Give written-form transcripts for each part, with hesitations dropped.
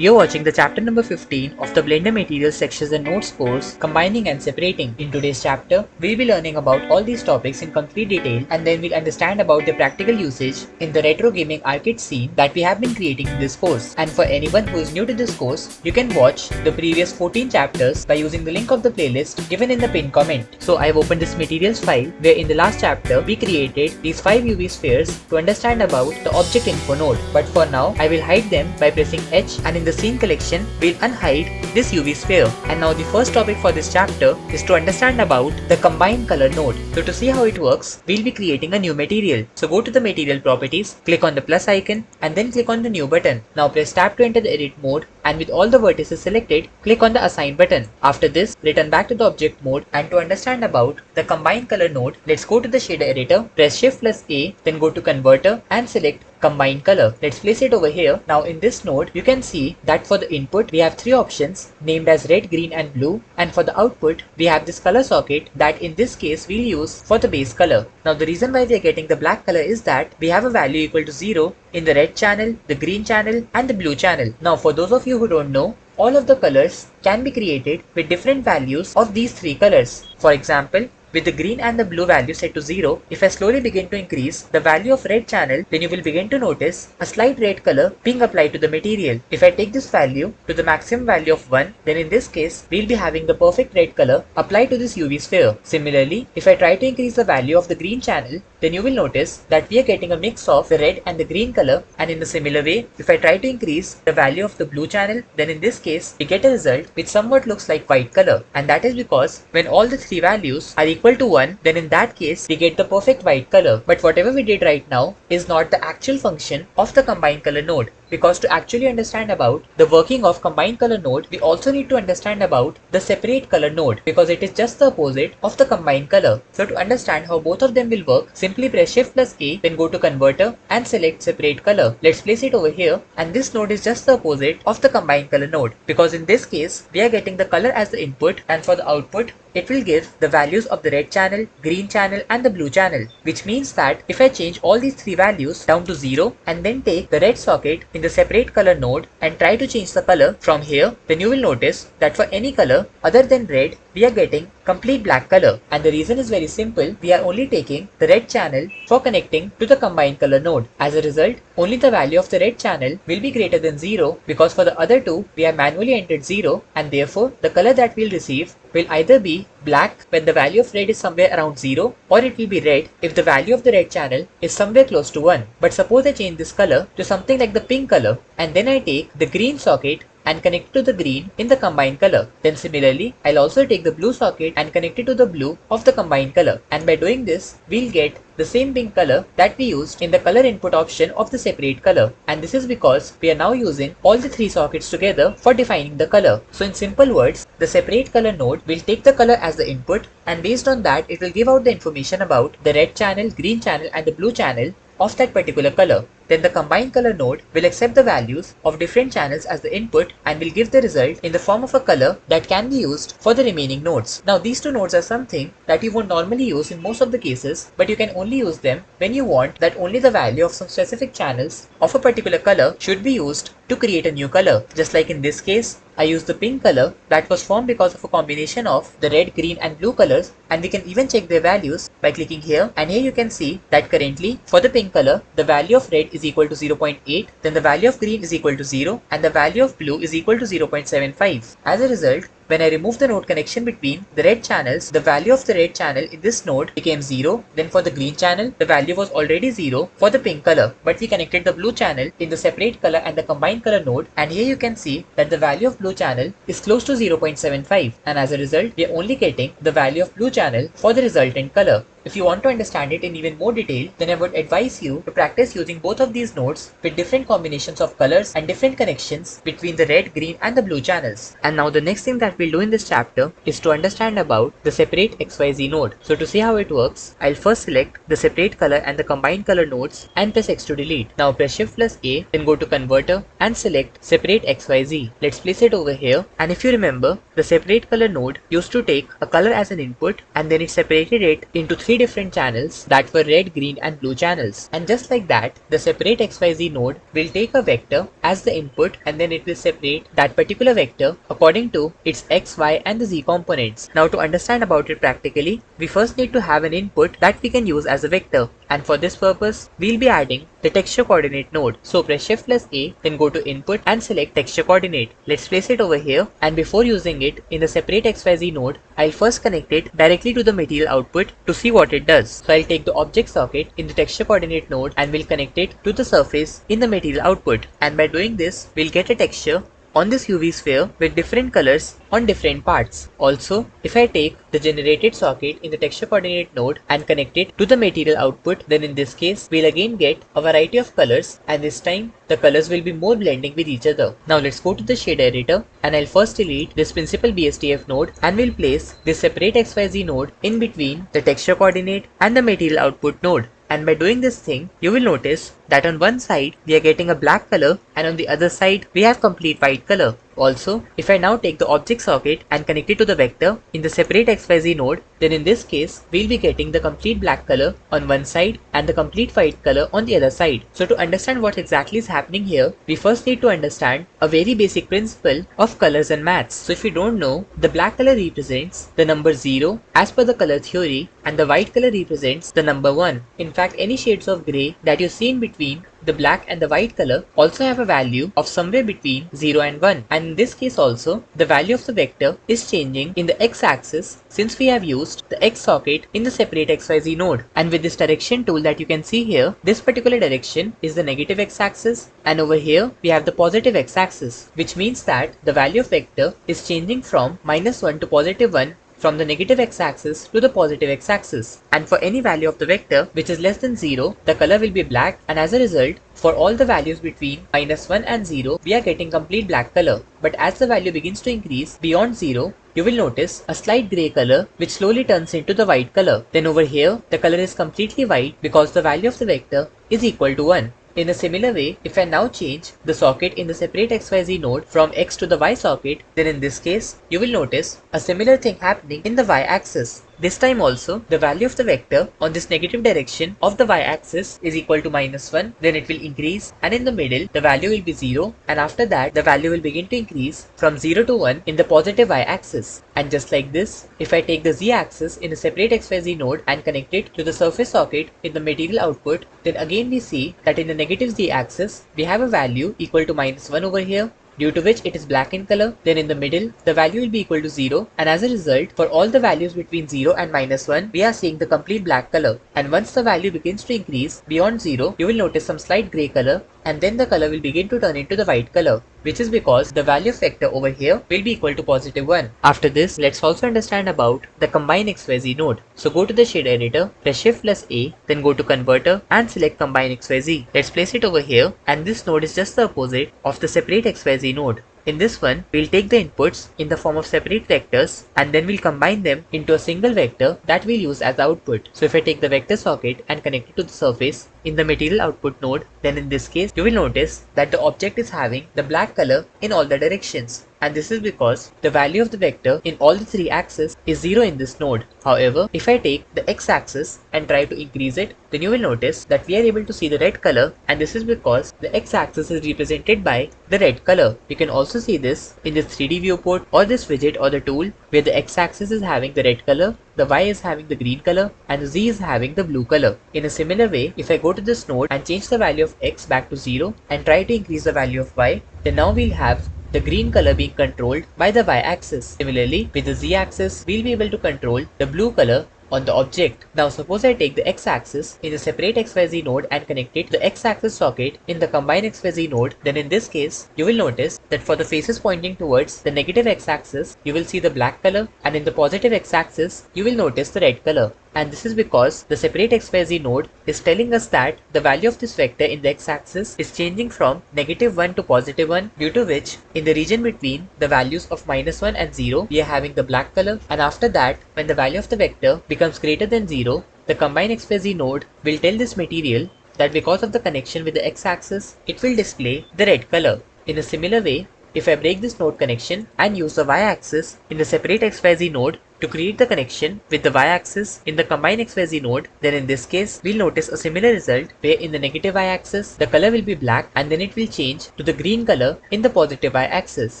You're watching the chapter number 15 of the Blender Materials Sections and Notes course, Combining and Separating. In today's chapter, we'll be learning about all these topics in complete detail and then we'll understand about their practical usage in the retro gaming arcade scene that we have been creating in this course. And for anyone who is new to this course, you can watch the previous 14 chapters by using the link of the playlist given in the pinned comment. So I've opened this materials file where in the last chapter we created these 5 UV spheres to understand about the object info node. But for now, I will hide them by pressing H, and in the scene collection, we'll unhide this UV sphere. And now the first topic for this chapter is to understand about the combine color node. So to see how it works, we'll be creating a new material. So go to the material properties, click on the plus icon and then click on the new button. Now press tab to enter the edit mode, and with all the vertices selected, click on the assign button. After this, return back to the object mode, and to understand about the combine color node, let's go to the shader editor, press shift plus A, then go to converter and select combine color. Let's place it over here. Now in this node, you can see that for the input, we have 3 options named as red, green and blue. And for the output, we have this color socket that in this case we'll use for the base color. Now the reason why we are getting the black color is that we have a value equal to 0 in the red channel, the green channel and the blue channel. Now for those of you who don't know, all of the colors can be created with different values of these 3 colors. For example, with the green and the blue value set to 0, if I slowly begin to increase the value of red channel, then you will begin to notice a slight red color being applied to the material. If I take this value to the maximum value of 1, then in this case, we'll be having the perfect red color applied to this UV sphere. Similarly, if I try to increase the value of the green channel, then you will notice that we are getting a mix of the red and the green color. And in the similar way, if I try to increase the value of the blue channel, then in this case, we get a result which somewhat looks like white color. And that is because when all the 3 values are equal to 1, then in that case we get the perfect white color. But whatever we did right now is not the actual function of the combine color node, because to actually understand about the working of combine color node, we also need to understand about the separate color node, because it is just the opposite of the combine color. So to understand how both of them will work, simply press shift plus A, then go to converter and select separate color. Let's place it over here, and this node is just the opposite of the combine color node, because in this case we are getting the color as the input, and for the output it will give the values of the red channel, green channel and the blue channel, which means that if I change all these 3 values down to 0 and then take the red socket in the separate color node and try to change the color from here, then you will notice that for any color other than red, we are getting complete black color. And the reason is very simple. We are only taking the red channel for connecting to the combined color node. As a result, only the value of the red channel will be greater than 0, because for the other 2, we have manually entered 0, and therefore the color that we'll receive will either be black when the value of red is somewhere around 0, or it will be red if the value of the red channel is somewhere close to 1. But suppose I change this color to something like the pink color, and then I take the green socket and connect it to the green in the combined color. Then similarly, I'll also take the blue socket and connect it to the blue of the combined color. And by doing this, we'll get the same pink color that we used in the color input option of the separate color. And this is because we are now using all the 3 sockets together for defining the color. So in simple words, the separate color node will take the color as the input, and based on that, it will give out the information about the red channel, green channel and the blue channel of that particular color. Then the combined color node will accept the values of different channels as the input and will give the result in the form of a color that can be used for the remaining nodes. Now these 2 nodes are something that you won't normally use in most of the cases, but you can only use them when you want that only the value of some specific channels of a particular color should be used to create a new color. Just like in this case, I used the pink color that was formed because of a combination of the red, green and blue colors, and we can even check their values by clicking here, and here you can see that currently for the pink color, the value of red is equal to 0.8, then the value of green is equal to 0 and the value of blue is equal to 0.75. As a result, when I remove the node connection between the red channels, the value of the red channel in this node became 0. Then for the green channel, the value was already 0 for the pink color, but we connected the blue channel in the separate color and the combined color node, and here you can see that the value of blue channel is close to 0.75, and as a result, we are only getting the value of blue channel for the resultant color. If you want to understand it in even more detail, then I would advise you to practice using both of these nodes with different combinations of colors and different connections between the red, green and the blue channels. And now the next thing that what we'll do in this chapter is to understand about the separate XYZ node. So to see how it works, I'll first select the separate color and the combined color nodes and press X to delete. Now press Shift plus A, then go to converter and select separate XYZ. Let's place it over here, and if you remember, the separate color node used to take a color as an input and then it separated it into 3 different channels that were red, green and blue channels. And just like that, the separate XYZ node will take a vector as the input and then it will separate that particular vector according to its X, Y and the Z components. Now to understand about it practically, we first need to have an input that we can use as a vector, and for this purpose we'll be adding the texture coordinate node. So press Shift plus A, then go to input and select texture coordinate. Let's place it over here, and before using it in the separate XYZ node, I'll first connect it directly to the material output to see what it does. So I'll take the object socket in the texture coordinate node and we'll connect it to the surface in the material output, and by doing this we'll get a texture on this UV sphere with different colors on different parts. Also, if I take the generated socket in the texture coordinate node and connect it to the material output, then in this case we'll again get a variety of colors, and this time the colors will be more blending with each other. Now let's go to the shader editor, and I'll first delete this principal BSDF node and we'll place this separate XYZ node in between the texture coordinate and the material output node. And by doing this thing, you will notice that on one side we are getting a black color and on the other side we have complete white color. Also, if I now take the object socket and connect it to the vector in the separate XYZ node, then in this case we'll be getting the complete black color on one side and the complete white color on the other side. So to understand what exactly is happening here, we first need to understand a very basic principle of colors and maths. So if you don't know, the black color represents the number 0 as per the color theory, and the white color represents the number 1. In fact, any shades of grey that you see in between the black and the white color also have a value of somewhere between 0 and 1, and in this case also the value of the vector is changing in the x-axis since we have used the x socket in the separate XYZ node. And with this direction tool that you can see here, this particular direction is the negative x-axis, and over here we have the positive x-axis, which means that the value of vector is changing from -1 to +1 from the negative x-axis to the positive x-axis. And for any value of the vector which is less than 0, the color will be black, and as a result, for all the values between -1 and 0, we are getting complete black color. But as the value begins to increase beyond 0, you will notice a slight grey color which slowly turns into the white color. Then over here, the color is completely white because the value of the vector is equal to 1. In a similar way, if I now change the socket in the separate XYZ node from X to the Y socket, then in this case, you will notice a similar thing happening in the Y axis. This time also, the value of the vector on this negative direction of the y-axis is equal to -1, then it will increase, and in the middle, the value will be 0, and after that, the value will begin to increase from 0 to 1 in the positive y-axis. And just like this, if I take the z-axis in a separate XYZ node and connect it to the surface socket in the material output, then again we see that in the negative z-axis, we have a value equal to -1 over here, due to which it is black in color. Then in the middle, the value will be equal to 0, and as a result, for all the values between 0 and -1, we are seeing the complete black color. And once the value begins to increase beyond 0, you will notice some slight grey color, and then the color will begin to turn into the white color, which is because the value of vector over here will be equal to +1. After this, let's also understand about the combine XYZ node. So go to the shade editor, press Shift plus A, then go to converter and select combine XYZ. Let's place it over here, and this node is just the opposite of the separate XYZ node. In this one, we'll take the inputs in the form of separate vectors, and then we'll combine them into a single vector that we'll use as output. So if I take the vector socket and connect it to the surface in the material output node, then in this case, you will notice that the object is having the black color in all the directions. And this is because the value of the vector in all the 3 axes is 0 in this node. However, if I take the x-axis and try to increase it, then you will notice that we are able to see the red color, and this is because the x-axis is represented by the red color. You can also see this in this 3D viewport or this widget or the tool, where the x-axis is having the red color, the y is having the green color, and the z is having the blue color. In a similar way, if I go to this node and change the value of x back to 0 and try to increase the value of y, then now we'll have the green color being controlled by the y-axis. Similarly, with the z-axis, we'll be able to control the blue color on the object. Now suppose I take the x-axis in a separate XYZ node and connect it to the x-axis socket in the combine XYZ node, then in this case, you will notice that for the faces pointing towards the negative x-axis, you will see the black color, and in the positive x-axis, you will notice the red color. and this is because the separate xyz node is telling us that the value of this vector in the x-axis is changing from -1 to +1, due to which in the region between the values of -1 and 0 we are having the black color, and after that when the value of the vector becomes greater than 0, the combine xyz node will tell this material that because of the connection with the x-axis, it will display the red color. In a similar way, if I break this node connection and use the y-axis in the separate xyz node to create the connection with the y-axis in the combine xyz node, then in this case, we'll notice a similar result where in the negative y-axis, the color will be black and then it will change to the green color in the positive y-axis.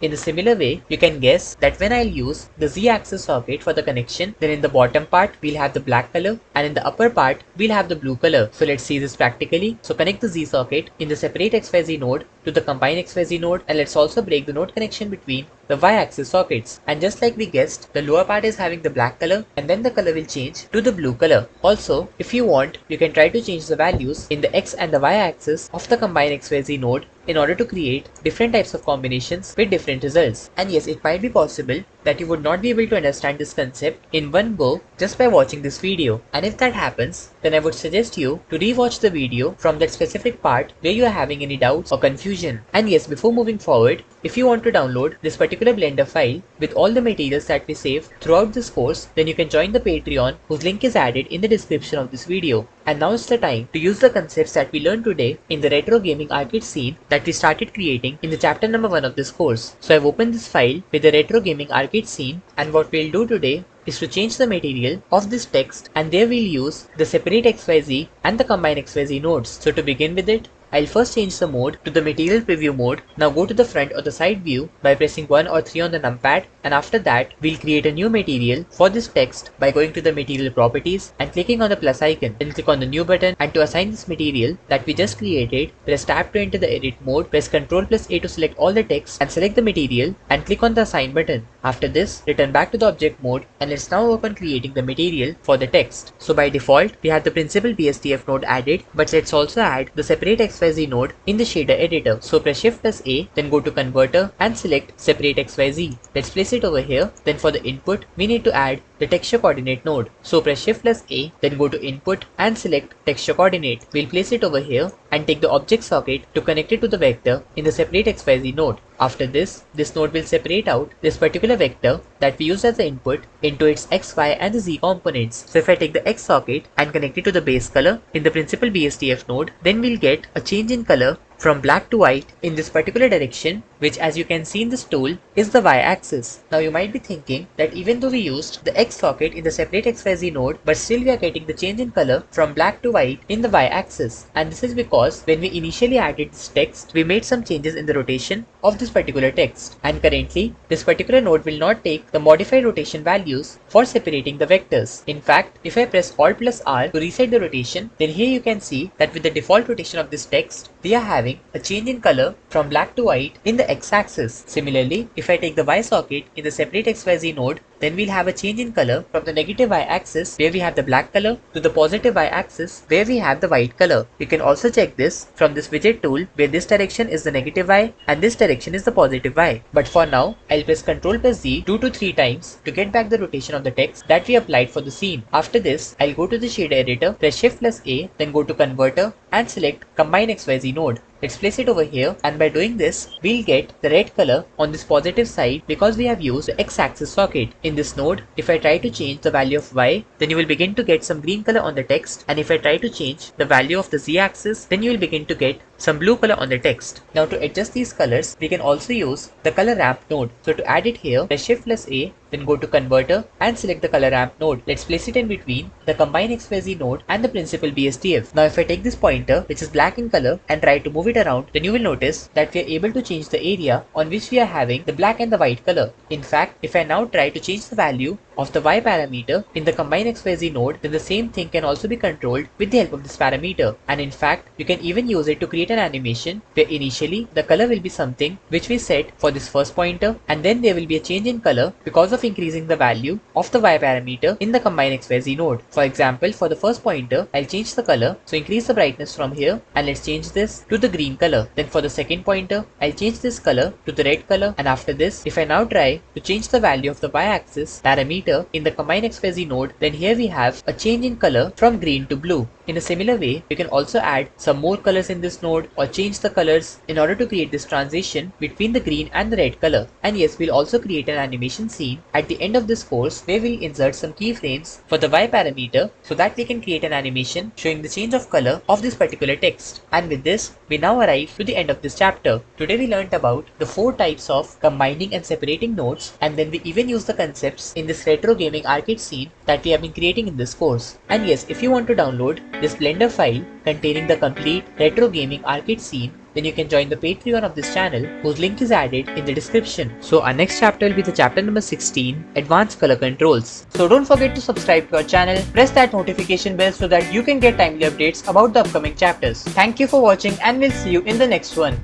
In a similar way, you can guess that when I'll use the z-axis socket for the connection, then in the bottom part, we'll have the black color and in the upper part, we'll have the blue color. So let's see this practically. So connect the z socket in the separate xyz node to the combine xyz node, and let's also break the node connection between the y-axis sockets. And just like we guessed, the lower part is having the black color and then the color will change to the blue color. Also, if you want, you can try to change the values in the x and the y-axis of the combine xyz node in order to create different types of combinations with different results. And yes, it might be possible that you would not be able to understand this concept in one go just by watching this video. And if that happens, then I would suggest you to rewatch the video from that specific part where you are having any doubts or confusion. And yes, before moving forward, if you want to download this particular Blender file with all the materials that we save throughout this course, then you can join the Patreon, whose link is added in the description of this video. And now is the time to use the concepts that we learned today in the retro gaming arcade scene that we started creating in the chapter number 1 of this course. So I've opened this file with the retro gaming arcade scene, and what we'll do today is to change the material of this text, and there we'll use the separate xyz and the combine xyz nodes. So to begin with it, I'll first change the mode to the material preview mode. Now go to the front or the side view by pressing 1 or 3 on the numpad, and after that we'll create a new material for this text by going to the material properties and clicking on the plus icon. Then click on the new button, and to assign this material that we just created, press tab to enter the edit mode, press Ctrl+A to select all the text and select the material and click on the assign button. After this, return back to the object mode, and let's now work on creating the material for the text. So by default, we have the principal BSDF node added, but let's also add the separate xyz node in the shader editor. So press Shift+A, then go to converter and select separate xyz. Let's place it over here. Then for the input, we need to add the texture coordinate node. So press Shift+A, then go to input and select texture coordinate. We'll place it over here and take the object socket to connect it to the vector in the separate xyz node. After this node will separate out this particular vector that we used as the input into its x, y and the z components. So if I take the x socket and connect it to the base color in the principal BSDF node, then we'll get a change in color from black to white in this particular direction, which as you can see in this tool is the y-axis. Now you might be thinking that even though we used the x socket in the separate xyz node, but still we are getting the change in color from black to white in the y-axis. And this is because when we initially added this text, we made some changes in the rotation of this particular text. And currently, this particular node will not take the modified rotation values for separating the vectors. In fact, if I press Alt+R to reset the rotation, then here you can see that with the default rotation of this text, we are having a change in color from black to white in the x-axis. Similarly, if I take the y socket in the separate xyz node, then we'll have a change in color from the negative y-axis where we have the black color to the positive y-axis where we have the white color. You can also check this from this widget tool where this direction is the negative y and this direction is the positive y. But for now, I'll press Ctrl+Z 2 to 3 times to get back the rotation of the text that we applied for the scene. After this, I'll go to the shader editor, press Shift+A, then go to converter and select combine xyz node. Let's place it over here, and by doing this, we'll get the red color on this positive side because we have used the x-axis socket. In this node, if I try to change the value of y, then you will begin to get some green color on the text, and if I try to change the value of the z-axis, then you will begin to get some blue color on the text. Now to adjust these colors, we can also use the color ramp node. So to add it here, press Shift+A, then go to converter and select the color ramp node. Let's place it in between the combine xyz node and the principal BSDF. Now if I take this pointer, which is black in color, and try to move it around, then you will notice that we are able to change the area on which we are having the black and the white color. In fact, if I now try to change the value of the y parameter in the combine xyz node, then the same thing can also be controlled with the help of this parameter. And in fact, you can even use it to create an animation where initially the color will be something which we set for this first pointer, and then there will be a change in color because of increasing the value of the y parameter in the combine xyz node. For example, for the first pointer, I'll change the color, so increase the brightness from here, and let's change this to the green color. Then for the second pointer, I'll change this color to the red color, and after this, if I now try to change the value of the y-axis parameter parameter in the combine XYZ node, then here we have a change in color from green to blue. In a similar way, we can also add some more colors in this node or change the colors in order to create this transition between the green and the red color. And yes, we'll also create an animation scene at the end of this course where we'll insert some keyframes for the Y parameter so that we can create an animation showing the change of color of this particular text. And with this, we now arrive to the end of this chapter. Today we learnt about the 4 types of combining and separating nodes, and then we even use the concepts in this retro gaming arcade scene that we have been creating in this course. And yes, if you want to download this Blender file containing the complete retro gaming arcade scene, then you can join the Patreon of this channel, whose link is added in the description. So our next chapter will be the chapter number 16, Advanced Color Controls. So don't forget to subscribe to our channel, press that notification bell so that you can get timely updates about the upcoming chapters. Thank you for watching and we'll see you in the next one.